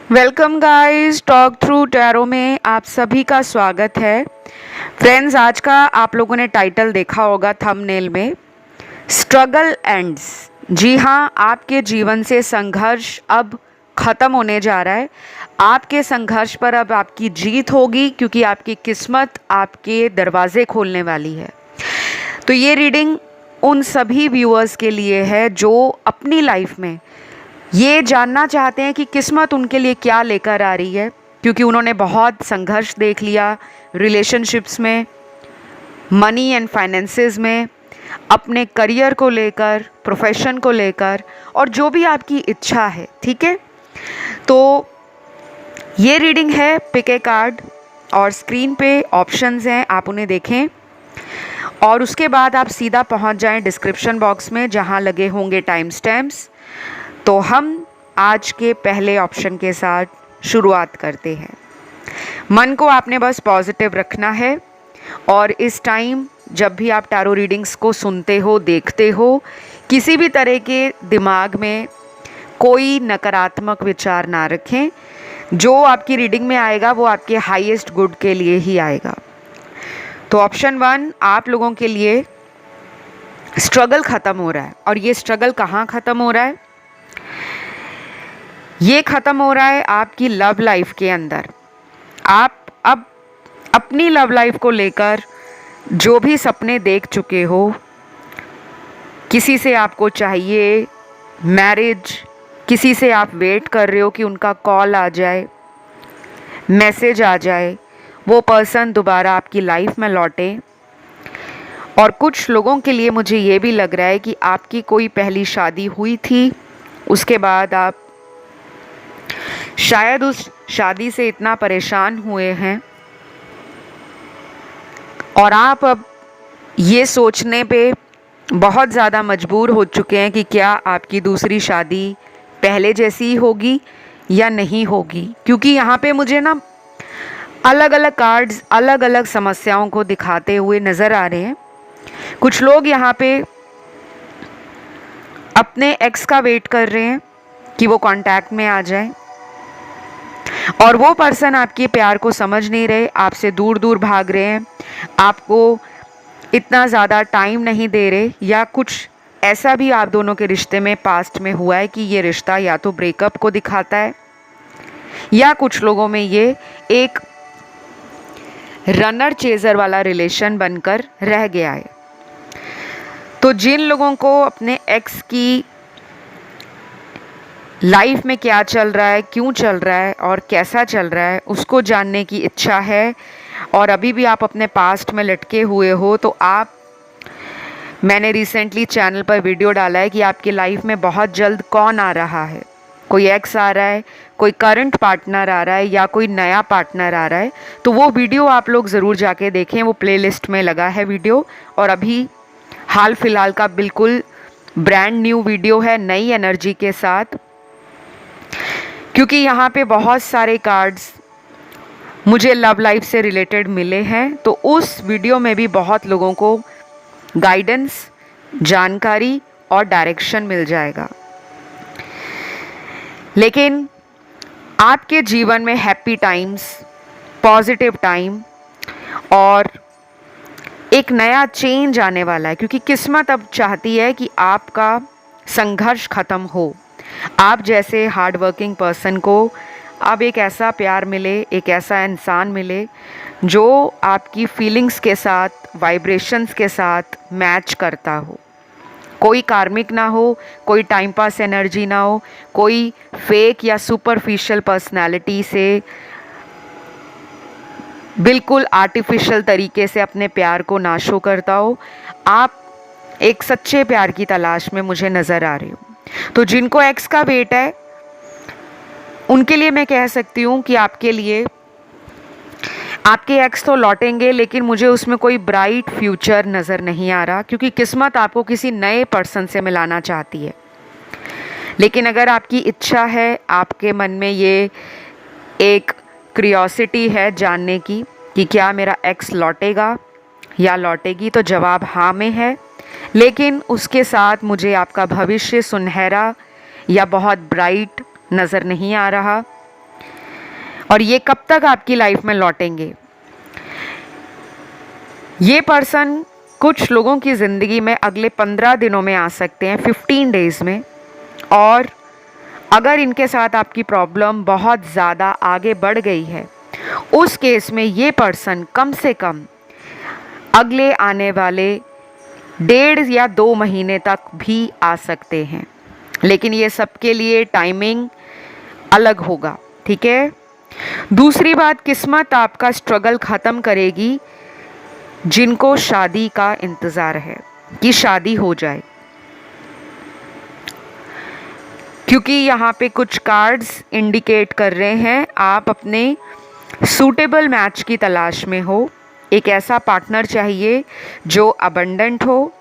Welcome guys, talk through tarot में आप सभी का स्वागत है। फ्रेंड्स, आज का आप लोगों ने टाइटल देखा होगा थंबनेल में, स्ट्रगल एंड्स। जी हाँ, आपके जीवन से संघर्ष अब ख़त्म होने जा रहा है। आपके संघर्ष पर अब आपकी जीत होगी, क्योंकि आपकी किस्मत आपके दरवाजे खोलने वाली है। तो ये रीडिंग उन सभी व्यूअर्स के लिए है जो अपनी लाइफ में ये जानना चाहते हैं कि किस्मत उनके लिए क्या लेकर आ रही है, क्योंकि उन्होंने बहुत संघर्ष देख लिया रिलेशनशिप्स में, मनी एंड फाइनेंसेस में, अपने करियर को लेकर, प्रोफेशन को लेकर, और जो भी आपकी इच्छा है। ठीक है, तो ये रीडिंग है, पिक ए कार्ड और स्क्रीन पे ऑप्शंस हैं, आप उन्हें देखें और उसके बाद आप सीधा पहुंच जाएं डिस्क्रिप्शन बॉक्स में जहां लगे होंगे टाइम स्टैम्प्स। तो हम आज के पहले ऑप्शन के साथ शुरुआत करते हैं। मन को आपने बस पॉजिटिव रखना है और इस टाइम जब भी आप टैरो रीडिंग्स को सुनते हो, देखते हो, किसी भी तरह के दिमाग में कोई नकारात्मक विचार ना रखें। जो आपकी रीडिंग में आएगा वो आपके हाईएस्ट गुड के लिए ही आएगा। तो ऑप्शन 1 आप लोगों के लिए, स्ट्रगल ख़त्म हो रहा है। और ये स्ट्रगल कहाँ ख़त्म हो रहा है? ये ख़त्म हो रहा है आपकी लव लाइफ के अंदर। आप अब अपनी लव लाइफ को लेकर जो भी सपने देख चुके हो, किसी से आपको चाहिए मैरिज, किसी से आप वेट कर रहे हो कि उनका कॉल आ जाए, मैसेज आ जाए, वो पर्सन दोबारा आपकी लाइफ में लौटे। और कुछ लोगों के लिए मुझे ये भी लग रहा है कि आपकी कोई पहली शादी हुई थी, उसके बाद आप शायद उस शादी से इतना परेशान हुए हैं और आप अब ये सोचने पे बहुत ज़्यादा मजबूर हो चुके हैं कि क्या आपकी दूसरी शादी पहले जैसी होगी या नहीं होगी। क्योंकि यहाँ पे मुझे ना अलग अलग कार्ड्स अलग अलग समस्याओं को दिखाते हुए नज़र आ रहे हैं। कुछ लोग यहाँ पे अपने एक्स का वेट कर रहे हैं कि वो कांटेक्ट में आ जाए, और वो पर्सन आपके प्यार को समझ नहीं रहे, आपसे दूर दूर भाग रहे हैं, आपको इतना ज़्यादा टाइम नहीं दे रहे, या कुछ ऐसा भी आप दोनों के रिश्ते में पास्ट में हुआ है कि ये रिश्ता या तो ब्रेकअप को दिखाता है, या कुछ लोगों में ये एक रनर चेजर वाला रिलेशन बनकर रह गया है। तो जिन लोगों को अपने एक्स की लाइफ में क्या चल रहा है, क्यों चल रहा है और कैसा चल रहा है, उसको जानने की इच्छा है, और अभी भी आप अपने पास्ट में लटके हुए हो, तो मैंने रिसेंटली चैनल पर वीडियो डाला है कि आपकी लाइफ में बहुत जल्द कौन आ रहा है। कोई एक्स आ रहा है, कोई करंट पार्टनर आ रहा है, या कोई नया पार्टनर आ रहा है। तो वो वीडियो आप लोग ज़रूर जाके देखें, वो प्लेलिस्ट में लगा है वीडियो। और अभी हाल फिलहाल का बिल्कुल ब्रांड न्यू वीडियो है, नई एनर्जी के साथ। क्योंकि यहाँ पे बहुत सारे कार्ड्स मुझे लव लाइफ से रिलेटेड मिले हैं, तो उस वीडियो में भी बहुत लोगों को गाइडेंस, जानकारी और डायरेक्शन मिल जाएगा। लेकिन आपके जीवन में हैप्पी टाइम्स, पॉजिटिव टाइम और एक नया चेंज आने वाला है, क्योंकि किस्मत अब चाहती है कि आपका संघर्ष ख़त्म हो। आप जैसे हार्ड वर्किंग पर्सन को अब एक ऐसा प्यार मिले, एक ऐसा इंसान मिले जो आपकी फीलिंग्स के साथ, वाइब्रेशंस के साथ मैच करता हो। कोई कार्मिक ना हो, कोई टाइम पास एनर्जी ना हो, कोई फेक या सुपरफिशियल पर्सनालिटी से बिल्कुल आर्टिफिशियल तरीके से अपने प्यार को ना शो करता हो। आप एक सच्चे प्यार की तलाश में मुझे नज़र आ रही हो। तो जिनको एक्स का वेट है, उनके लिए मैं कह सकती हूँ कि आपके लिए आपके एक्स तो लौटेंगे, लेकिन मुझे उसमें कोई ब्राइट फ्यूचर नज़र नहीं आ रहा, क्योंकि किस्मत आपको किसी नए पर्सन से मिलाना चाहती है। लेकिन अगर आपकी इच्छा है, आपके मन में ये एक क्यूरियोसिटी है जानने की कि क्या मेरा एक्स लौटेगा या लौटेगी, तो जवाब हाँ में है। लेकिन उसके साथ मुझे आपका भविष्य सुनहरा या बहुत ब्राइट नज़र नहीं आ रहा। और ये कब तक आपकी लाइफ में लौटेंगे? ये पर्सन कुछ लोगों की ज़िंदगी में अगले 15 दिनों में आ सकते हैं, 15 डेज़ में। और अगर इनके साथ आपकी प्रॉब्लम बहुत ज़्यादा आगे बढ़ गई है, उस केस में ये पर्सन कम से कम अगले आने वाले 1.5 या 2 महीने तक भी आ सकते हैं, लेकिन ये सबके लिए टाइमिंग अलग होगा, ठीक है। दूसरी बात, किस्मत आपका स्ट्रगल ख़त्म करेगी जिनको शादी का इंतज़ार है कि शादी हो जाए, क्योंकि यहाँ पे कुछ कार्ड्स इंडिकेट कर रहे हैं आप अपने सूटेबल मैच की तलाश में हो। एक ऐसा पार्टनर चाहिए जो अबंडेंट हो,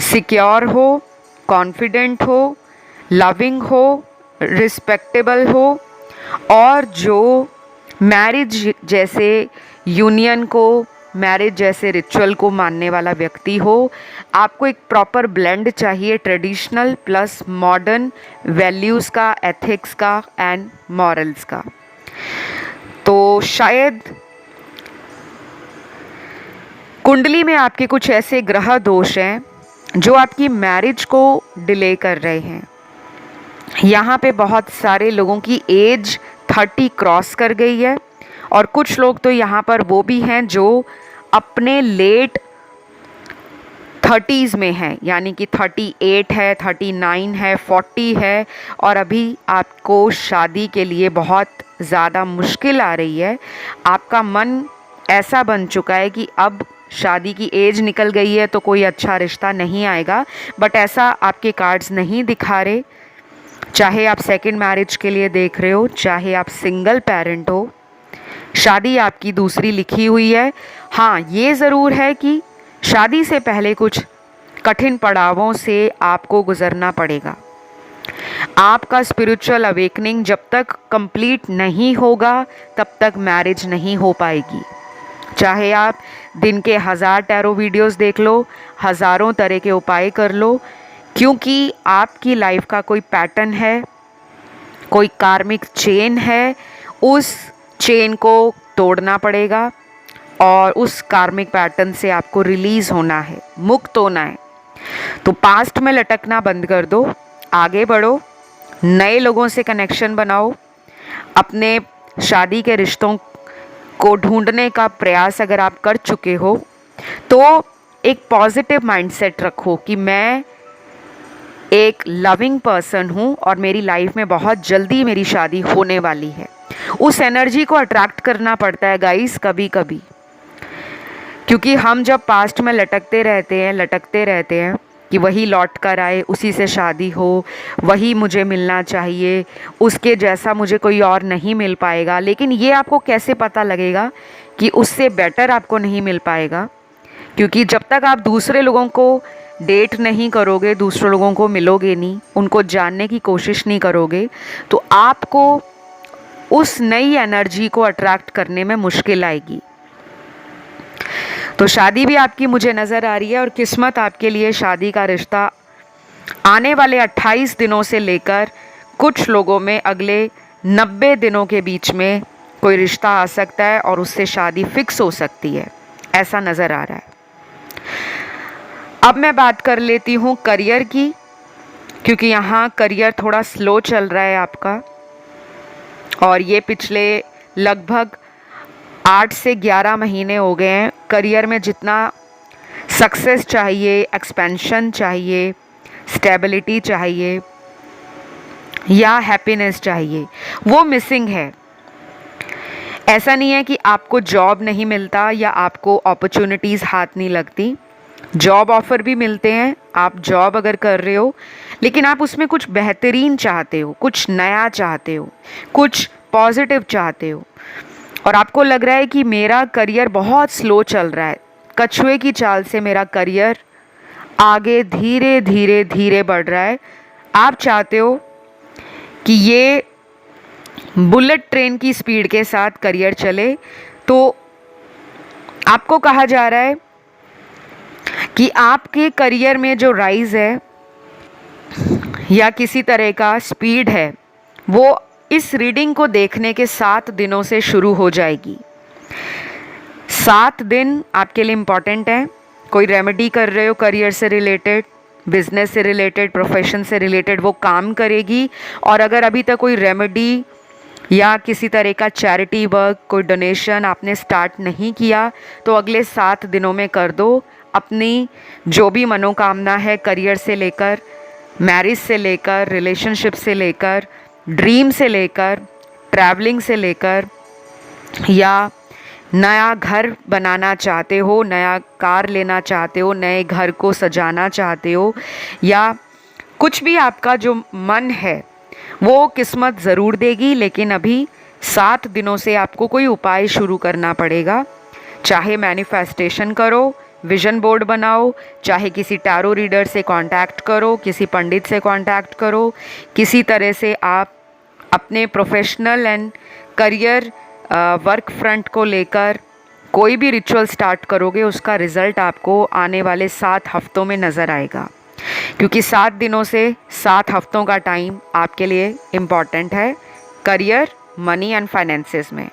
सिक्योर हो, कॉन्फिडेंट हो, लविंग हो, रिस्पेक्टेबल हो और जो मैरिज जैसे यूनियन को, मैरिज जैसे रिचुअल को मानने वाला व्यक्ति हो। आपको एक प्रॉपर ब्लेंड चाहिए, ट्रेडिशनल प्लस मॉडर्न वैल्यूज़ का, एथिक्स का एंड मॉरल्स का। तो शायद कुंडली में आपके कुछ ऐसे ग्रह दोष हैं जो आपकी मैरिज को डिले कर रहे हैं। यहाँ पे बहुत सारे लोगों की एज 30 क्रॉस कर गई है और कुछ लोग तो यहाँ पर वो भी हैं जो अपने लेट 30s में हैं, यानी कि 38 है, 39 है, 40 है और अभी आपको शादी के लिए बहुत ज़्यादा मुश्किल आ रही है। आपका मन ऐसा बन चुका है कि अब शादी की एज निकल गई है तो कोई अच्छा रिश्ता नहीं आएगा, बट ऐसा आपके कार्ड्स नहीं दिखा रहे। चाहे आप सेकंड मैरिज के लिए देख रहे हो, चाहे आप सिंगल पेरेंट हो, शादी आपकी दूसरी लिखी हुई है। हाँ, ये ज़रूर है कि शादी से पहले कुछ कठिन पड़ावों से आपको गुजरना पड़ेगा। आपका स्पिरिचुअल अवेकनिंग जब तक कंप्लीट नहीं होगा तब तक मैरिज नहीं हो पाएगी। चाहे आप दिन के 1000 टैरो वीडियोस देख लो, हज़ारों तरह के उपाय कर लो, क्योंकि आपकी लाइफ का कोई पैटर्न है, कोई कार्मिक चेन है। उस चेन को तोड़ना पड़ेगा और उस कार्मिक पैटर्न से आपको रिलीज़ होना है, मुक्त होना है। तो पास्ट में लटकना बंद कर दो, आगे बढ़ो, नए लोगों से कनेक्शन बनाओ, अपने शादी के रिश्तों को ढूंढने का प्रयास अगर आप कर चुके हो तो एक पॉजिटिव माइंडसेट रखो कि मैं एक लविंग पर्सन हूँ और मेरी लाइफ में बहुत जल्दी मेरी शादी होने वाली है। उस एनर्जी को अट्रैक्ट करना पड़ता है गाइस कभी कभी, क्योंकि हम जब पास्ट में लटकते रहते हैं कि वही लौट कर आए, उसी से शादी हो, वही मुझे मिलना चाहिए, उसके जैसा मुझे कोई और नहीं मिल पाएगा। लेकिन ये आपको कैसे पता लगेगा कि उससे बेटर आपको नहीं मिल पाएगा? क्योंकि जब तक आप दूसरे लोगों को डेट नहीं करोगे, दूसरे लोगों को मिलोगे नहीं, उनको जानने की कोशिश नहीं करोगे, तो आपको उस नई एनर्जी को अट्रैक्ट करने में मुश्किल आएगी। तो शादी भी आपकी मुझे नज़र आ रही है और किस्मत आपके लिए शादी का रिश्ता आने वाले 28 दिनों से लेकर कुछ लोगों में अगले 90 दिनों के बीच में कोई रिश्ता आ सकता है और उससे शादी फिक्स हो सकती है, ऐसा नज़र आ रहा है। अब मैं बात कर लेती हूँ करियर की, क्योंकि यहाँ करियर थोड़ा स्लो चल रहा है आपका और ये पिछले लगभग 8 से 11 महीने हो गए हैं। करियर में जितना सक्सेस चाहिए, एक्सपेंशन चाहिए, स्टेबिलिटी चाहिए या हैप्पीनेस चाहिए, वो मिसिंग है। ऐसा नहीं है कि आपको जॉब नहीं मिलता या आपको अपॉर्चुनिटीज़ हाथ नहीं लगती, जॉब ऑफ़र भी मिलते हैं। आप जॉब अगर कर रहे हो लेकिन आप उसमें कुछ बेहतरीन चाहते हो, कुछ नया चाहते हो, कुछ पॉजिटिव चाहते हो और आपको लग रहा है कि मेरा करियर बहुत स्लो चल रहा है, कछुए की चाल से मेरा करियर आगे धीरे धीरे धीरे बढ़ रहा है। आप चाहते हो कि ये बुलेट ट्रेन की स्पीड के साथ करियर चले, तो आपको कहा जा रहा है कि आपके करियर में जो राइज़ है या किसी तरह का स्पीड है वो इस रीडिंग को देखने के 7 दिनों से शुरू हो जाएगी। 7 दिन आपके लिए इम्पॉर्टेंट हैं। कोई रेमेडी कर रहे हो करियर से रिलेटेड, बिजनेस से रिलेटेड, प्रोफेशन से रिलेटेड, वो काम करेगी। और अगर अभी तक कोई रेमेडी या किसी तरह का चैरिटी वर्क, कोई डोनेशन आपने स्टार्ट नहीं किया तो अगले 7 दिनों में कर दो। अपनी जो भी मनोकामना है, करियर से लेकर, मैरिज से लेकर, रिलेशनशिप से लेकर, ड्रीम से लेकर, ट्रैवलिंग से लेकर, या नया घर बनाना चाहते हो, नया कार लेना चाहते हो, नए घर को सजाना चाहते हो, या कुछ भी आपका जो मन है वो किस्मत ज़रूर देगी। लेकिन अभी 7 दिनों से आपको कोई उपाय शुरू करना पड़ेगा। चाहे मैनिफेस्टेशन करो, विजन बोर्ड बनाओ, चाहे किसी टैरो रीडर से कांटेक्ट करो, किसी पंडित से कांटेक्ट करो, किसी तरह से आप अपने professional and career work front को लेकर कोई भी रिचुअल स्टार्ट करोगे, उसका रिज़ल्ट आपको आने वाले 7 हफ्तों में नज़र आएगा। क्योंकि 7 दिनों से 7 हफ्तों का टाइम आपके लिए इम्पॉर्टेंट है करियर, मनी एंड फाइनेंसेस में।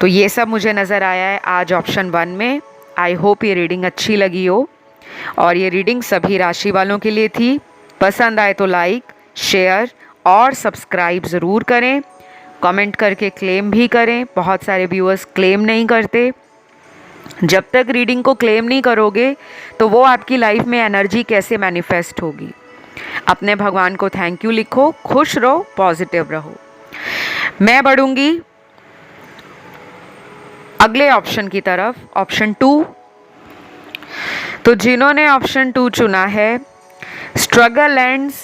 तो ये सब मुझे नज़र आया है आज ऑप्शन 1 में। आई होप ये रीडिंग अच्छी लगी हो, और ये रीडिंग सभी राशि वालों के लिए थी। पसंद आए तो लाइक, शेयर और सब्सक्राइब ज़रूर करें। कमेंट करके क्लेम भी करें। बहुत सारे व्यूअर्स क्लेम नहीं करते। जब तक रीडिंग को क्लेम नहीं करोगे तो वो आपकी लाइफ में एनर्जी कैसे मैनिफेस्ट होगी। अपने भगवान को थैंक यू लिखो, खुश रहो, पॉजिटिव रहो। मैं बढ़ूंगी अगले ऑप्शन की तरफ, ऑप्शन 2। तो जिन्होंने ऑप्शन 2 चुना है, स्ट्रगल एंड्स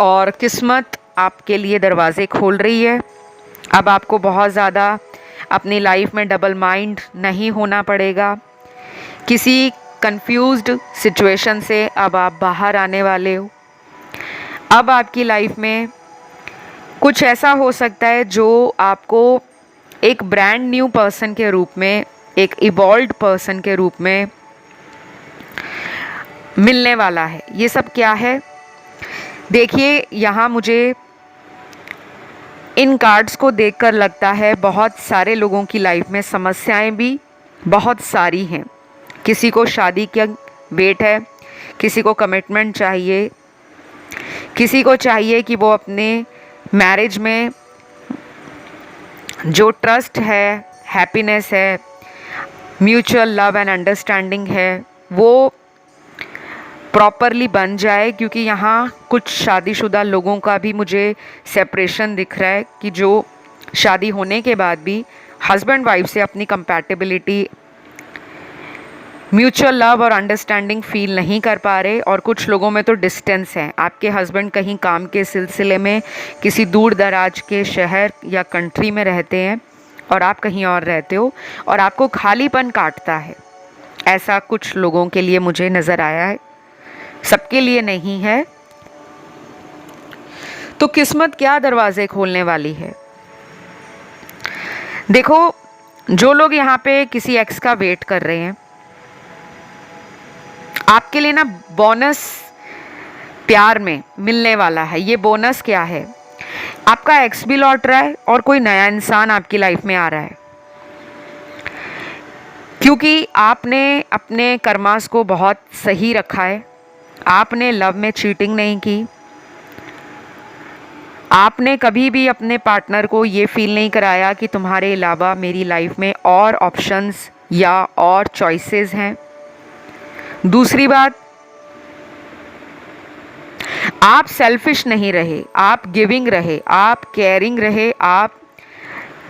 और किस्मत आपके लिए दरवाजे खोल रही है। अब आपको बहुत ज़्यादा अपनी लाइफ में डबल माइंड नहीं होना पड़ेगा। किसी कंफ्यूज्ड सिचुएशन से अब आप बाहर आने वाले हो। अब आपकी लाइफ में कुछ ऐसा हो सकता है जो आपको एक ब्रांड न्यू पर्सन के रूप में, एक इवॉल्व्ड पर्सन के रूप में मिलने वाला है। ये सब क्या है देखिए, यहाँ मुझे इन कार्ड्स को देखकर लगता है बहुत सारे लोगों की लाइफ में समस्याएं भी बहुत सारी हैं। किसी को शादी का वेट है, किसी को कमिटमेंट चाहिए, किसी को चाहिए कि वो अपने मैरिज में जो ट्रस्ट है, हैप्पीनेस है, म्यूचुअल लव एंड अंडरस्टैंडिंग है, वो प्रॉपरली बन जाए। क्योंकि यहाँ कुछ शादीशुदा लोगों का भी मुझे सेपरेशन दिख रहा है कि जो शादी होने के बाद भी हस्बैंड वाइफ से अपनी कंपैटिबिलिटी, म्यूचुअल लव और अंडरस्टैंडिंग फील नहीं कर पा रहे। और कुछ लोगों में तो डिस्टेंस है। आपके हस्बैंड कहीं काम के सिलसिले में किसी दूर दराज के शहर या कंट्री में रहते हैं और आप कहीं और रहते हो, और आपको खालीपन काटता है। ऐसा कुछ लोगों के लिए मुझे नज़र आया है, सबके लिए नहीं है। तो किस्मत क्या दरवाजे खोलने वाली है। देखो, जो लोग यहाँ पे किसी एक्स का वेट कर रहे हैं, आपके लिए ना बोनस प्यार में मिलने वाला है। ये बोनस क्या है, आपका एक्स भी लौट रहा है और कोई नया इंसान आपकी लाइफ में आ रहा है। क्योंकि आपने अपने कर्मास को बहुत सही रखा है। आपने लव में चीटिंग नहीं की। आपने कभी भी अपने पार्टनर को ये फील नहीं कराया कि तुम्हारे अलावा मेरी लाइफ में और ऑप्शंस या और चॉइसेस हैं। दूसरी बात, आप सेल्फिश नहीं रहे, आप गिविंग रहे, आप केयरिंग रहे, आप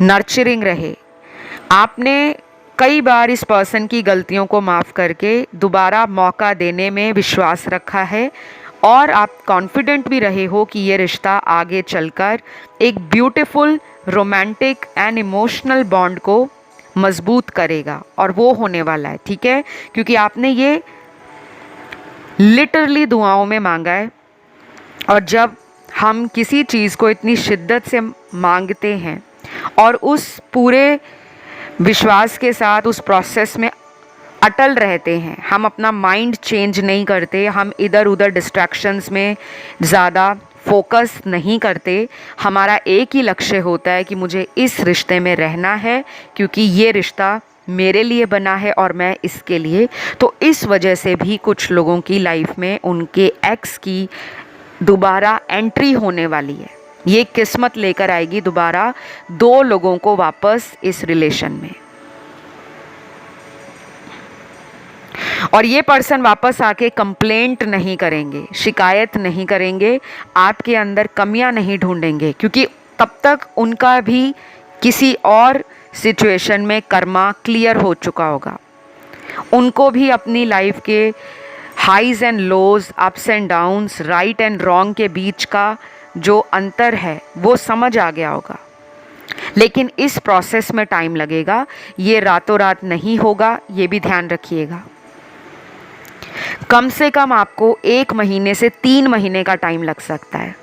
नर्चरिंग रहे। आपने कई बार इस पर्सन की गलतियों को माफ़ करके दोबारा मौका देने में विश्वास रखा है, और आप कॉन्फिडेंट भी रहे हो कि ये रिश्ता आगे चलकर एक beautiful romantic and emotional bond को मजबूत करेगा, और वो होने वाला है। ठीक है, क्योंकि आपने ये लिटरली दुआओं में मांगा है। और जब हम किसी चीज़ को इतनी शिद्दत से मांगते हैं और उस पूरे विश्वास के साथ उस प्रोसेस में अटल रहते हैं, हम अपना माइंड चेंज नहीं करते, हम इधर उधर डिस्ट्रैक्शंस में ज़्यादा फोकस नहीं करते। हमारा एक ही लक्ष्य होता है कि मुझे इस रिश्ते में रहना है, क्योंकि ये रिश्ता मेरे लिए बना है और मैं इसके लिए। तो इस वजह से भी कुछ लोगों की लाइफ में उनके एक्स की दोबारा एंट्री होने वाली है। ये किस्मत लेकर आएगी दोबारा 2 लोगों को वापस इस रिलेशन में। और ये पर्सन वापस आके कंप्लेंट नहीं करेंगे, शिकायत नहीं करेंगे, आपके अंदर कमियां नहीं ढूंढेंगे, क्योंकि तब तक उनका भी किसी और सिचुएशन में कर्मा क्लियर हो चुका होगा। उनको भी अपनी लाइफ के highs and lows, ups and downs, right and wrong के बीच का जो अंतर है वो समझ आ गया होगा। लेकिन इस प्रोसेस में टाइम लगेगा, ये रातों रात नहीं होगा, ये भी ध्यान रखिएगा। कम से कम आपको 1 महीने से 3 महीने का टाइम लग सकता है।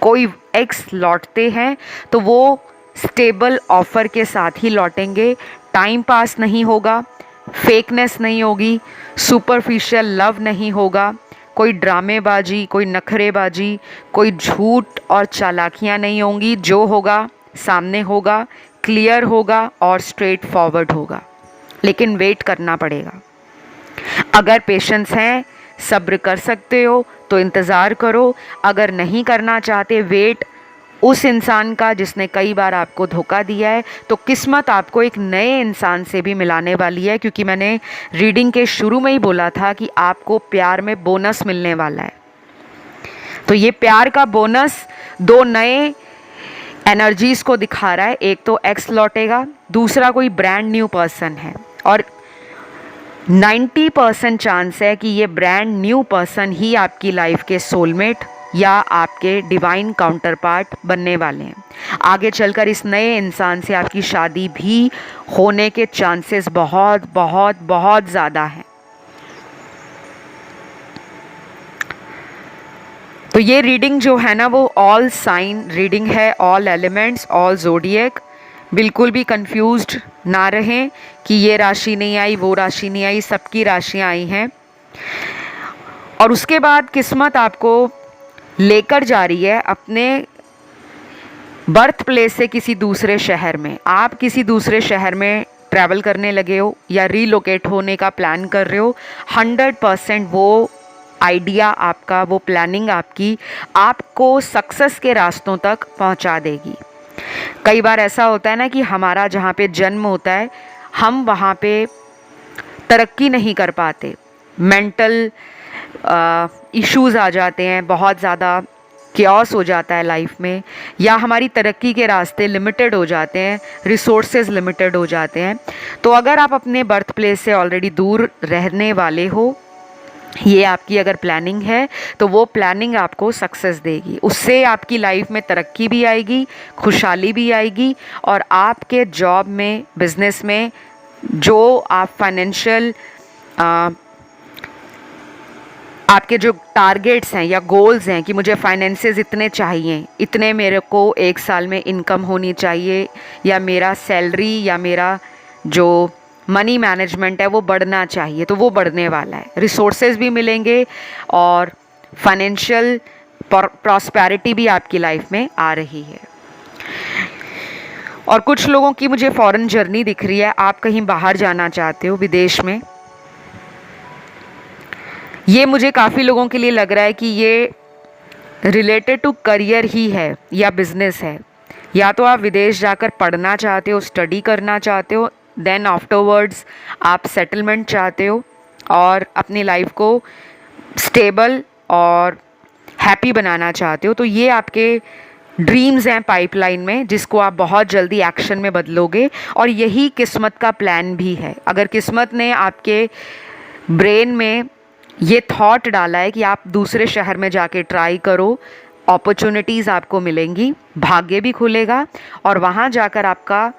कोई एक्स लौटते हैं तो वो स्टेबल ऑफर के साथ ही लौटेंगे, टाइम पास नहीं होगा, फेकनेस नहीं होगी, सुपरफिशियल लव नहीं होगा, कोई ड्रामेबाजी, कोई नखरेबाजी, कोई झूठ और चालाकियाँ नहीं होंगी। जो होगा सामने होगा, क्लियर होगा और स्ट्रेट फॉरवर्ड होगा। लेकिन वेट करना पड़ेगा। अगर पेशेंस है, सब्र कर सकते हो तो इंतज़ार करो। अगर नहीं करना चाहते वेट उस इंसान का जिसने कई बार आपको धोखा दिया है, तो किस्मत आपको एक नए इंसान से भी मिलाने वाली है, क्योंकि मैंने रीडिंग के शुरू में ही बोला था कि आपको प्यार में बोनस मिलने वाला है। तो ये प्यार का बोनस 2 नए एनर्जीज़ को दिखा रहा है। एक तो एक्स लौटेगा, दूसरा कोई ब्रांड न्यू पर्सन है, और 90% चांस है कि ये ब्रांड न्यू पर्सन ही आपकी लाइफ के सोलमेट या आपके डिवाइन काउंटर पार्ट बनने वाले हैं। आगे चलकर इस नए इंसान से आपकी शादी भी होने के चांसेस बहुत बहुत बहुत ज़्यादा हैं। तो ये रीडिंग जो है ना, वो ऑल साइन रीडिंग है, ऑल एलिमेंट्स, ऑल ज़ोडिएक। बिल्कुल भी कंफ्यूज्ड ना रहें कि ये राशि नहीं आई, वो राशि नहीं आई, सबकी राशियाँ आई हैं। और उसके बाद किस्मत आपको लेकर जा रही है अपने बर्थ प्लेस से किसी दूसरे शहर में। आप किसी दूसरे शहर में ट्रैवल करने लगे हो या रीलोकेट होने का प्लान कर रहे हो। 100% वो आइडिया आपका, वो प्लानिंग आपकी आपको सक्सेस के रास्तों तक पहुंचा देगी। कई बार ऐसा होता है ना कि हमारा जहाँ पे जन्म होता है, हम वहाँ पे तरक्की नहीं कर पाते, मेंटल इश्यूज़ आ जाते हैं, बहुत ज़्यादा क्योस हो जाता है लाइफ में, या हमारी तरक्की के रास्ते लिमिटेड हो जाते हैं, रिसोर्सेज लिमिटेड हो जाते हैं। तो अगर आप अपने बर्थ प्लेस से ऑलरेडी दूर रहने वाले हो, ये आपकी अगर प्लानिंग है, तो वो प्लानिंग आपको सक्सेस देगी। उससे आपकी लाइफ में तरक्की भी आएगी, खुशहाली भी आएगी, और आपके जॉब में, बिजनेस में जो आप फाइनेंशियल आपके जो टारगेट्स हैं या गोल्स हैं कि मुझे फाइनेंसेस इतने चाहिए, इतने मेरे को 1 साल में इनकम होनी चाहिए, या मेरा सैलरी या मेरा जो मनी मैनेजमेंट है वो बढ़ना चाहिए, तो वो बढ़ने वाला है। रिसोर्सेज भी मिलेंगे और फाइनेंशियल प्रॉस्पेरिटी भी आपकी लाइफ में आ रही है। और कुछ लोगों की मुझे फॉरेन जर्नी दिख रही है। आप कहीं बाहर जाना चाहते हो, विदेश में। ये मुझे काफ़ी लोगों के लिए लग रहा है कि ये रिलेटेड टू करियर ही है या बिजनेस है। या तो आप विदेश जाकर पढ़ना चाहते हो, स्टडी करना चाहते हो, देन आफ्टरवर्ड्स आप सेटलमेंट चाहते हो और अपनी लाइफ को स्टेबल और हैप्पी बनाना चाहते हो। तो ये आपके ड्रीम्स हैं पाइपलाइन में, जिसको आप बहुत जल्दी एक्शन में बदलोगे, और यही किस्मत का प्लान भी है। अगर किस्मत ने आपके ब्रेन में ये थॉट डाला है कि आप दूसरे शहर में जाके ट्राई करो, अपॉर्चुनिटीज़ आपको मिलेंगी, भाग्य भी खुलेगा, और वहाँ जाकर आपका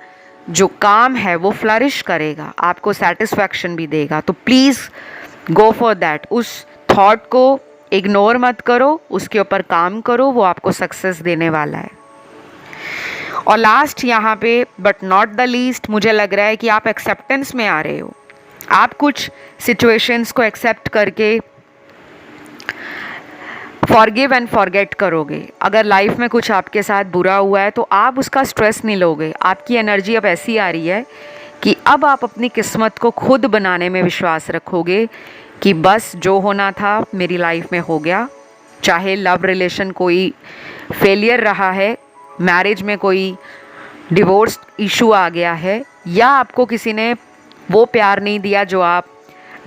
जो काम है वो फ्लरिश करेगा, आपको सेटिस्फैक्शन भी देगा। तो प्लीज़ गो फॉर दैट। उस थॉट को इग्नोर मत करो, उसके ऊपर काम करो, वो आपको सक्सेस देने वाला है। और लास्ट यहाँ पे बट नॉट द लीस्ट, मुझे लग रहा है कि आप एक्सेप्टेंस में आ रहे हो। आप कुछ सिचुएशंस को एक्सेप्ट करके फॉरगिव एंड फॉरगेट करोगे। अगर लाइफ में कुछ आपके साथ बुरा हुआ है तो आप उसका स्ट्रेस नहीं लोगे। आपकी एनर्जी अब ऐसी आ रही है कि अब आप अपनी किस्मत को खुद बनाने में विश्वास रखोगे कि बस जो होना था मेरी लाइफ में हो गया। चाहे लव रिलेशन कोई फेलियर रहा है, मैरिज में कोई डिवोर्स इशू आ गया है, या आपको किसी ने वो प्यार नहीं दिया जो आप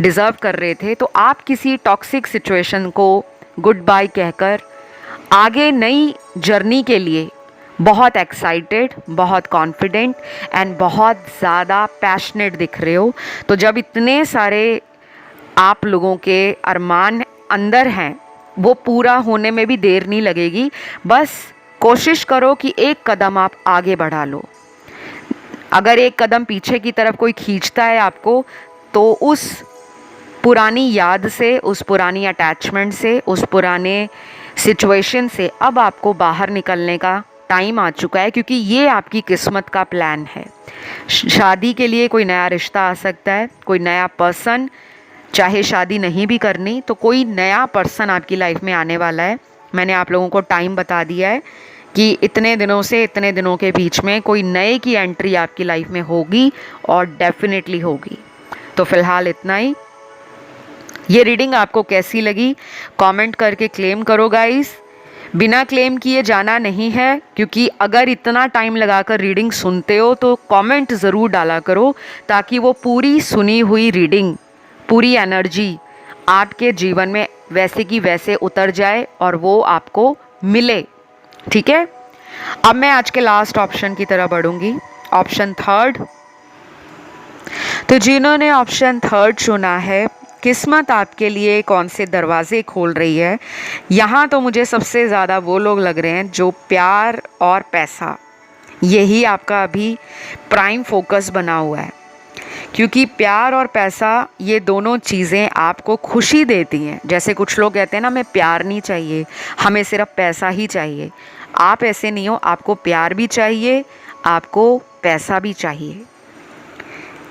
डिज़र्व कर रहे थे, तो आप किसी टॉक्सिक सिचुएशन को गुड बाय कहकर आगे नई जर्नी के लिए बहुत एक्साइटेड, बहुत कॉन्फिडेंट एंड बहुत ज़्यादा पैशनेट दिख रहे हो। तो जब इतने सारे आप लोगों के अरमान अंदर हैं, वो पूरा होने में भी देर नहीं लगेगी। बस कोशिश करो कि एक कदम आप आगे बढ़ा लो। अगर एक कदम पीछे की तरफ कोई खींचता है आपको, तो उस पुरानी याद से, उस पुरानी अटैचमेंट से, उस पुराने सिचुएशन से अब आपको बाहर निकलने का टाइम आ चुका है, क्योंकि ये आपकी किस्मत का प्लान है। शादी के लिए कोई नया रिश्ता आ सकता है, कोई नया पर्सन, चाहे शादी नहीं भी करनी तो कोई नया पर्सन आपकी लाइफ में आने वाला है। मैंने आप लोगों को टाइम बता दिया है कि इतने दिनों से इतने दिनों के बीच में कोई नए की एंट्री आपकी लाइफ में होगी और डेफिनेटली होगी। तो फिलहाल इतना ही। ये रीडिंग आपको कैसी लगी कमेंट करके क्लेम करो गाइस। बिना क्लेम किए जाना नहीं है, क्योंकि अगर इतना टाइम लगाकर रीडिंग सुनते हो तो कमेंट ज़रूर डाला करो, ताकि वो पूरी सुनी हुई रीडिंग, पूरी एनर्जी आपके जीवन में वैसे की वैसे उतर जाए और वो आपको मिले। ठीक है, अब मैं आज के लास्ट ऑप्शन की तरफ बढ़ूंगी, ऑप्शन थर्ड। तो जिन्होंने ऑप्शन थर्ड चुना है, किस्मत आपके लिए कौन से दरवाजे खोल रही है, यहाँ तो मुझे सबसे ज़्यादा वो लोग लग रहे हैं जो प्यार और पैसा, यही आपका अभी प्राइम फोकस बना हुआ है। क्योंकि प्यार और पैसा ये दोनों चीज़ें आपको खुशी देती हैं। जैसे कुछ लोग कहते हैं ना, हमें प्यार नहीं चाहिए, हमें सिर्फ पैसा ही चाहिए। आप ऐसे नहीं हो, आपको प्यार भी चाहिए, आपको पैसा भी चाहिए।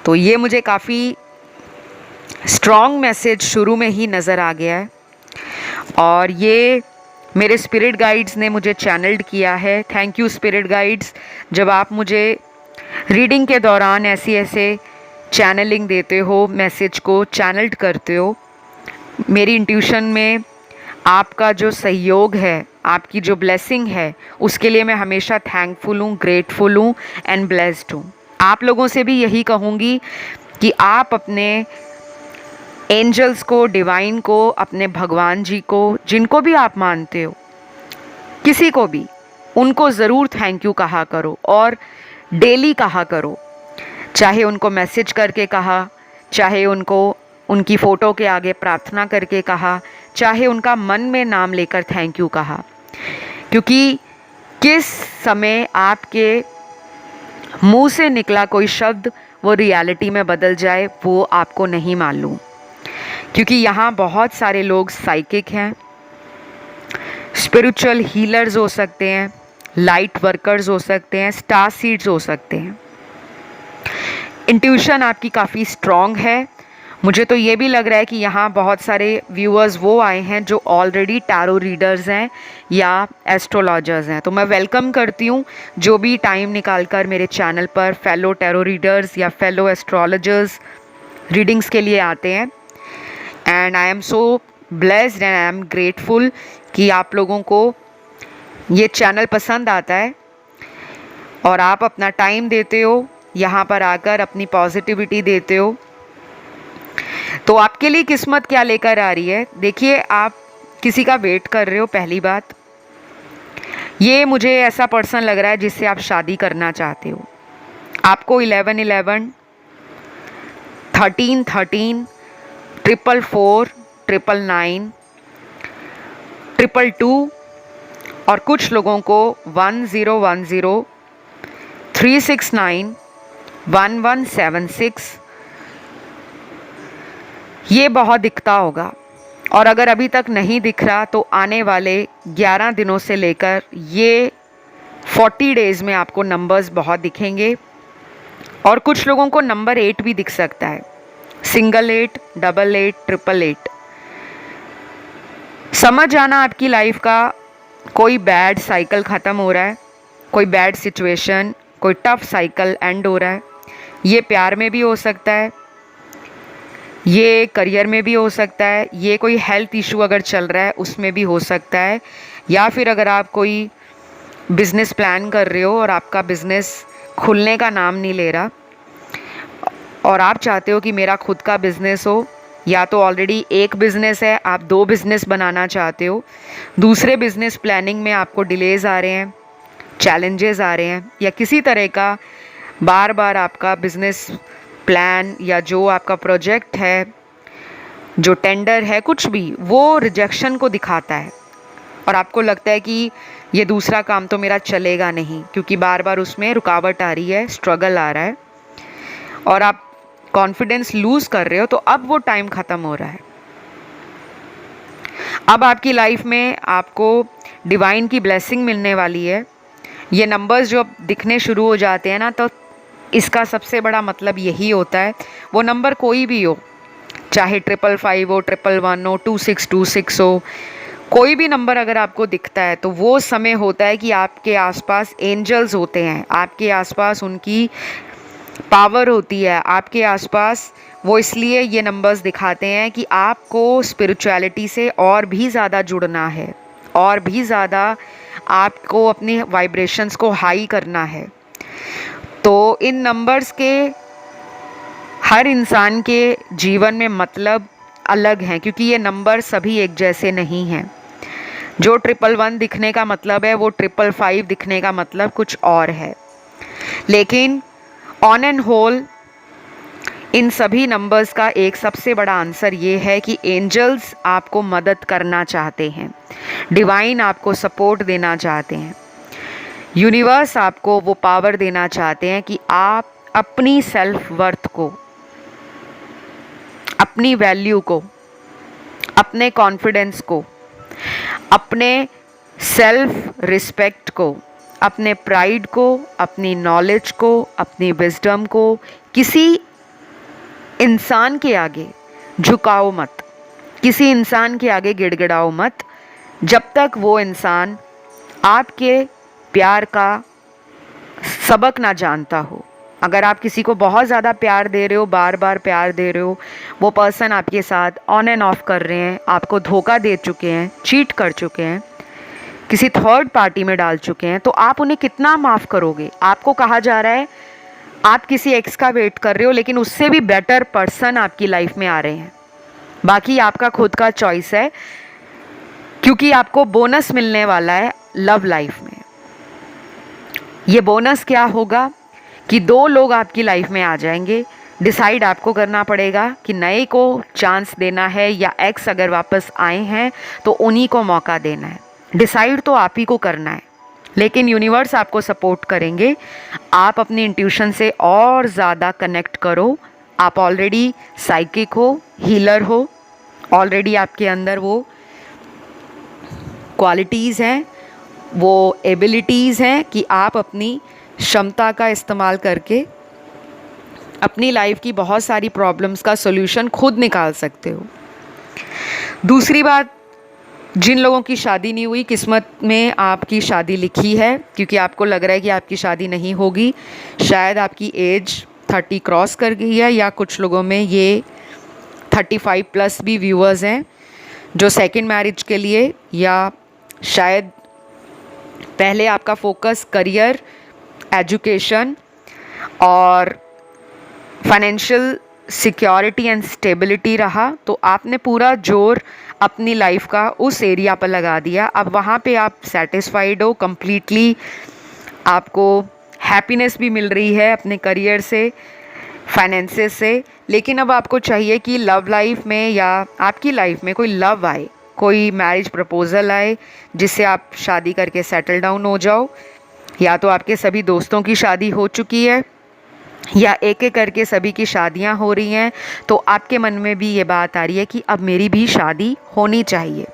तो ये मुझे काफ़ी स्ट्रॉन्ग मैसेज शुरू में ही नज़र आ गया है, और ये मेरे स्पिरिट गाइड्स ने मुझे चैनल्ड किया है। थैंक यू स्पिरिट गाइड्स, जब आप मुझे रीडिंग के दौरान ऐसे चैनलिंग देते हो, मैसेज को चैनल्ड करते हो। मेरी इंट्यूशन में आपका जो सहयोग है, आपकी जो ब्लेसिंग है, उसके लिए मैं हमेशा थैंकफुल हूँ, ग्रेटफुल हूँ एंड ब्लेस्ड हूँ। आप लोगों से भी यही कहूँगी कि आप अपने एंजल्स को, डिवाइन को, अपने भगवान जी को, जिनको भी आप मानते हो, किसी को भी, उनको ज़रूर थैंक यू कहा करो और डेली कहा करो। चाहे उनको मैसेज करके कहा, चाहे उनको उनकी फ़ोटो के आगे प्रार्थना करके कहा, चाहे उनका मन में नाम लेकर थैंक यू कहा। क्योंकि किस समय आपके मुंह से निकला कोई शब्द वो रियलिटी में बदल जाए, वो आपको नहीं मालूम। क्योंकि यहाँ बहुत सारे लोग साइकिक हैं, स्पिरिचुअल हीलर्स हो सकते हैं, लाइट वर्कर्स हो सकते हैं, स्टार सीड्स हो सकते हैं। इंट्यूशन आपकी काफ़ी स्ट्रॉन्ग है। मुझे तो ये भी लग रहा है कि यहाँ बहुत सारे व्यूअर्स वो आए हैं जो ऑलरेडी टैरो रीडर्स हैं या एस्ट्रोलॉजर्स हैं। तो मैं वेलकम करती हूँ जो भी टाइम निकालकर मेरे चैनल पर फेलो टैरो रीडर्स या फेलो एस्ट्रोलॉजर्स रीडिंग्स के लिए आते हैं। And I am so blessed and I am grateful कि आप लोगों को ये चैनल पसंद आता है और आप अपना टाइम देते हो, यहाँ पर आकर अपनी पॉजिटिविटी देते हो। तो आपके लिए किस्मत क्या लेकर आ रही है, देखिए, आप किसी का वेट कर रहे हो। पहली बात, ये मुझे ऐसा पर्सन लग रहा है जिससे आप शादी करना चाहते हो। आपको 1111, 1313, 444, 999, 222 और कुछ लोगों को 1010, 369, 1176 ये बहुत दिखता होगा। और अगर अभी तक नहीं दिख रहा तो आने वाले 11 दिनों से लेकर ये 40 डेज़ में आपको नंबर्स बहुत दिखेंगे। और कुछ लोगों को नंबर 8 भी दिख सकता है, सिंगल 8, डबल 8, ट्रिपल 8। समझ जाना आपकी लाइफ का कोई बैड साइकिल ख़त्म हो रहा है, कोई बैड सिचुएशन, कोई टफ साइकिल एंड हो रहा है। ये प्यार में भी हो सकता है, ये करियर में भी हो सकता है, ये कोई हेल्थ इशू अगर चल रहा है उसमें भी हो सकता है, या फिर अगर आप कोई बिज़नेस प्लान कर रहे हो और आपका बिज़नेस खुलने का नाम नहीं ले रहा और आप चाहते हो कि मेरा खुद का बिज़नेस हो, या तो ऑलरेडी एक बिज़नेस है आप 2 बिज़नेस बनाना चाहते हो, दूसरे बिज़नेस प्लानिंग में आपको डिलेज़ आ रहे हैं, चैलेंजेस आ रहे हैं, या किसी तरह का बार बार आपका बिज़नेस प्लान या जो आपका प्रोजेक्ट है, जो टेंडर है, कुछ भी वो रिजेक्शन को दिखाता है और आपको लगता है कि ये दूसरा काम तो मेरा चलेगा नहीं क्योंकि बार बार उसमें रुकावट आ रही है, स्ट्रगल आ रहा है और आप कॉन्फिडेंस लूज़ कर रहे हो, तो अब वो टाइम ख़त्म हो रहा है। अब आपकी लाइफ में आपको डिवाइन की ब्लेसिंग मिलने वाली है। ये नंबर्स जो अब दिखने शुरू हो जाते हैं ना, तो इसका सबसे बड़ा मतलब यही होता है, वो नंबर कोई भी हो, चाहे 555 हो, 111 हो, 2626 हो, कोई भी नंबर अगर आपको दिखता है तो वो समय होता है कि आपके आसपास एंजल्स होते हैं, आपके आसपास उनकी पावर होती है, आपके आसपास वो इसलिए ये नंबर्स दिखाते हैं कि आपको स्पिरिचुअलिटी से और भी ज़्यादा जुड़ना है, और भी ज़्यादा आपको अपनी वाइब्रेशंस को हाई करना है। तो इन नंबर्स के हर इंसान के जीवन में मतलब अलग हैं क्योंकि ये नंबर सभी एक जैसे नहीं हैं। जो 111 दिखने का मतलब है वो 555 दिखने का मतलब कुछ और है, लेकिन ऑन एंड होल इन सभी नंबर्स का एक सबसे बड़ा आंसर ये है कि एंजल्स आपको मदद करना चाहते हैं, डिवाइन आपको सपोर्ट देना चाहते हैं, यूनिवर्स आपको वो पावर देना चाहते हैं कि आप अपनी सेल्फ वर्थ को, अपनी वैल्यू को, अपने कॉन्फिडेंस को, अपने सेल्फ रिस्पेक्ट को, अपने प्राइड को, अपनी नॉलेज को, अपनी विजडम को किसी इंसान के आगे झुकाओ मत, किसी इंसान के आगे गिड़गिड़ाओ मत जब तक वो इंसान आपके प्यार का सबक ना जानता हो। अगर आप किसी को बहुत ज़्यादा प्यार दे रहे हो, बार बार प्यार दे रहे हो, वो पर्सन आपके साथ ऑन एंड ऑफ कर रहे हैं, आपको धोखा दे चुके हैं, चीट कर चुके हैं, किसी थर्ड पार्टी में डाल चुके हैं, तो आप उन्हें कितना माफ़ करोगे? आपको कहा जा रहा है आप किसी एक्स का वेट कर रहे हो, लेकिन उससे भी बेटर पर्सन आपकी लाइफ में आ रहे हैं। बाकी आपका खुद का चॉइस है क्योंकि आपको बोनस मिलने वाला है लव लाइफ में। ये बोनस क्या होगा कि 2 लोग आपकी लाइफ में आ जाएंगे। डिसाइड आपको करना पड़ेगा कि नए को चांस देना है या एक्स अगर वापस आए हैं तो उन्हीं को मौका देना है। डिसाइड तो आप ही को करना है, लेकिन यूनिवर्स आपको सपोर्ट करेंगे। आप अपनी इंट्यूशन से और ज़्यादा कनेक्ट करो। आप ऑलरेडी साइकिक हो, हीलर हो, ऑलरेडी आपके अंदर वो क्वालिटीज़ हैं, वो एबिलिटीज़ हैं कि आप अपनी क्षमता का इस्तेमाल करके अपनी लाइफ की बहुत सारी प्रॉब्लम्स का सॉल्यूशन खुद निकाल सकते हो। दूसरी बात, जिन लोगों की शादी नहीं हुई, किस्मत में आपकी शादी लिखी है क्योंकि आपको लग रहा है कि आपकी शादी नहीं होगी। शायद आपकी एज 30 क्रॉस कर गई है, या कुछ लोगों में ये 35 प्लस भी व्यूअर्स हैं जो सेकंड मैरिज के लिए, या शायद पहले आपका फोकस करियर, एजुकेशन और फाइनेंशियल सिक्योरिटी एंड स्टेबिलिटी रहा, तो आपने पूरा जोर अपनी लाइफ का उस एरिया पर लगा दिया। अब वहाँ पे आप सेटिस्फाइड हो कंप्लीटली, आपको हैप्पीनेस भी मिल रही है अपने करियर से, फाइनेंसेस से, लेकिन अब आपको चाहिए कि लव लाइफ में या आपकी लाइफ में कोई लव आए, कोई मैरिज प्रपोज़ल आए जिससे आप शादी करके सेटल डाउन हो जाओ। या तो आपके सभी दोस्तों की शादी हो चुकी है या एक एक करके सभी की शादियां हो रही हैं, तो आपके मन में भी ये बात आ रही है कि अब मेरी भी शादी होनी चाहिए।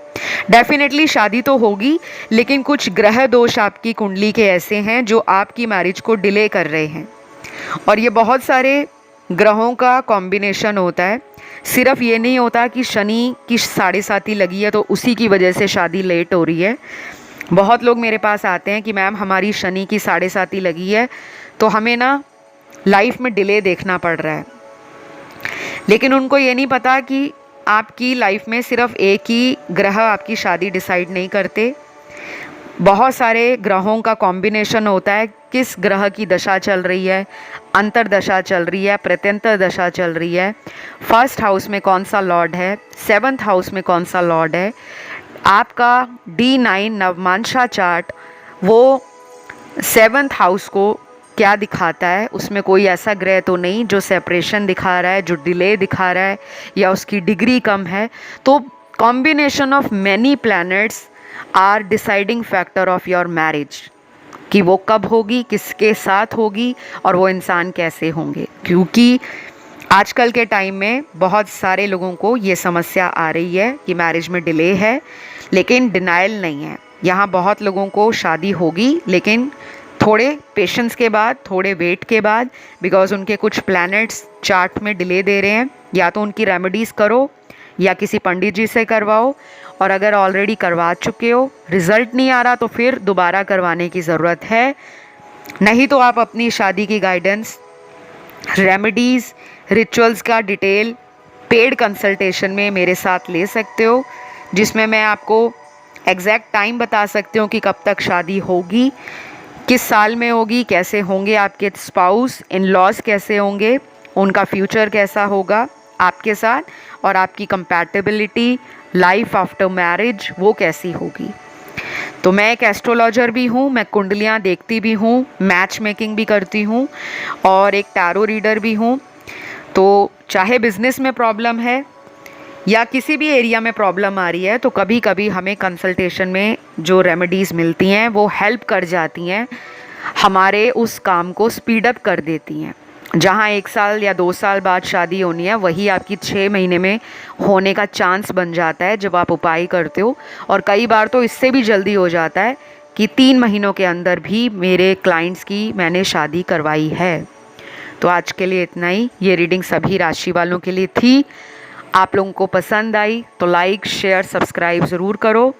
डेफिनेटली शादी तो होगी, लेकिन कुछ ग्रह दोष आपकी कुंडली के ऐसे हैं जो आपकी मैरिज को डिले कर रहे हैं, और ये बहुत सारे ग्रहों का कॉम्बिनेशन होता है। सिर्फ ये नहीं होता कि शनि की साढ़े साती लगी है तो उसी की वजह से शादी लेट हो रही है। बहुत लोग मेरे पास आते हैं कि मैम हमारी शनि की साढ़े साती लगी है तो हमें ना लाइफ में डिले देखना पड़ रहा है, लेकिन उनको ये नहीं पता कि आपकी लाइफ में सिर्फ एक ही ग्रह आपकी शादी डिसाइड नहीं करते, बहुत सारे ग्रहों का कॉम्बिनेशन होता है। किस ग्रह की दशा चल रही है, अंतर दशा चल रही है, प्रत्यंतर दशा चल रही है, फर्स्ट हाउस में कौन सा लॉर्ड है, सेवन्थ हाउस में कौन सा लॉर्ड है, आपका D9 नवमांशा चार्ट वो सेवन्थ हाउस को क्या दिखाता है, उसमें कोई ऐसा ग्रह तो नहीं जो सेपरेशन दिखा रहा है, जो डिले दिखा रहा है या उसकी डिग्री कम है। तो combination of many planets are deciding factor of your marriage, कि वो कब होगी, किसके साथ होगी और वो इंसान कैसे होंगे। क्योंकि आजकल के टाइम में बहुत सारे लोगों को ये समस्या आ रही है कि मैरिज में डिले है, लेकिन डिनाइल नहीं है। यहाँ बहुत लोगों को शादी होगी लेकिन थोड़े पेशेंस के बाद, थोड़े वेट के बाद, बिकॉज उनके कुछ प्लैनेट्स चार्ट में डिले दे रहे हैं। या तो उनकी रेमेडीज़ करो या किसी पंडित जी से करवाओ, और अगर ऑलरेडी करवा चुके हो, रिज़ल्ट नहीं आ रहा तो फिर दोबारा करवाने की ज़रूरत है। नहीं तो आप अपनी शादी की गाइडेंस, रेमेडीज़, रिचुअल्स का डिटेल पेड कंसल्टेशन में मेरे साथ ले सकते हो, जिसमें मैं आपको एग्जैक्ट टाइम बता सकती हूँ कि कब तक शादी होगी, किस साल में होगी, कैसे होंगे आपके स्पाउस, इन लॉज कैसे होंगे, उनका फ्यूचर कैसा होगा आपके साथ, और आपकी कंपैटिबिलिटी लाइफ आफ्टर मैरिज वो कैसी होगी। तो मैं एक एस्ट्रोलॉजर भी हूँ, मैं कुंडलियाँ देखती भी हूँ, मैच मेकिंग भी करती हूँ और एक टैरो रीडर भी हूँ। तो चाहे बिज़नेस में प्रॉब्लम है या किसी भी एरिया में प्रॉब्लम आ रही है, तो कभी कभी हमें कंसल्टेशन में जो रेमेडीज़ मिलती हैं वो हेल्प कर जाती हैं, हमारे उस काम को स्पीड अप कर देती हैं। जहाँ 1 साल या 2 साल बाद शादी होनी है, वही आपकी 6 महीने में होने का चांस बन जाता है जब आप उपाय करते हो। और कई बार तो इससे भी जल्दी हो जाता है कि 3 महीनों के अंदर भी मेरे क्लाइंट्स की मैंने शादी करवाई है। तो आज के लिए इतना ही। ये रीडिंग सभी राशि वालों के लिए थी। आप लोगों को पसंद आई तो लाइक, शेयर, सब्सक्राइब ज़रूर करो।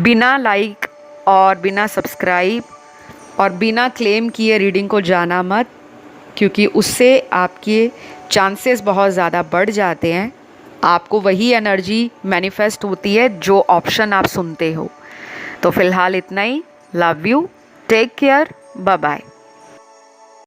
बिना लाइक और बिना सब्सक्राइब और बिना क्लेम किए रीडिंग को जाना मत, क्योंकि उससे आपके चांसेस बहुत ज़्यादा बढ़ जाते हैं। आपको वही एनर्जी मैनिफेस्ट होती है जो ऑप्शन आप सुनते हो। तो फ़िलहाल इतना ही। Love you, take care, bye bye.